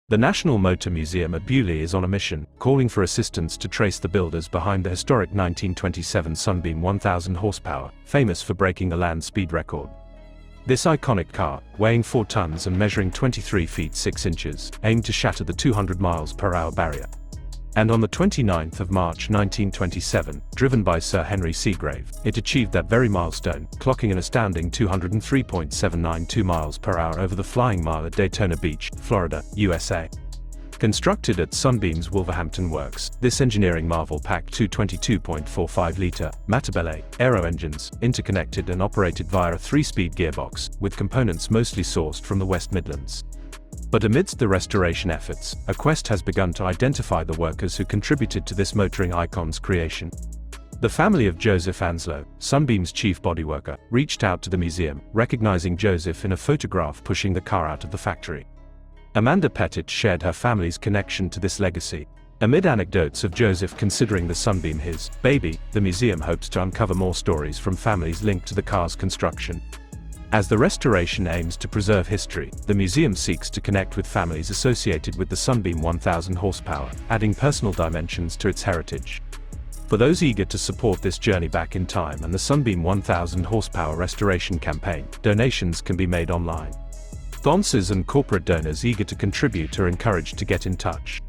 The National Motor Museum at Beaulieu is on a mission, calling for assistance to trace the builders behind the historic 1927 Sunbeam 1000 horsepower, famous for breaking a land speed record. This iconic car, weighing 4 tons and measuring 23 feet 6 inches, aimed to shatter the 200 miles per hour barrier. And on the 29th of March 1927, driven by Sir Henry Segrave, it achieved that very milestone, clocking an astounding 203.792 miles per hour over the flying mile at Daytona Beach, Florida, USA. Constructed at Sunbeam's Wolverhampton works, this engineering marvel packed two 22.45-litre Matabele aero engines, interconnected and operated via a 3-speed gearbox, with components mostly sourced from the West Midlands. But amidst the restoration efforts, a quest has begun to identify the workers who contributed to this motoring icon's creation. The family of Joseph Anslow, Sunbeam's chief bodyworker, reached out to the museum, recognizing Joseph in a photograph pushing the car out of the factory. Amanda Pettit shared her family's connection to this legacy. Amid anecdotes of Joseph considering the Sunbeam his baby, the museum hopes to uncover more stories from families linked to the car's construction. As the restoration aims to preserve history, the museum seeks to connect with families associated with the Sunbeam 1000 horsepower, adding personal dimensions to its heritage. For those eager to support this journey back in time and the Sunbeam 1000 horsepower restoration campaign, donations can be made online. Sponsors and corporate donors eager to contribute are encouraged to get in touch.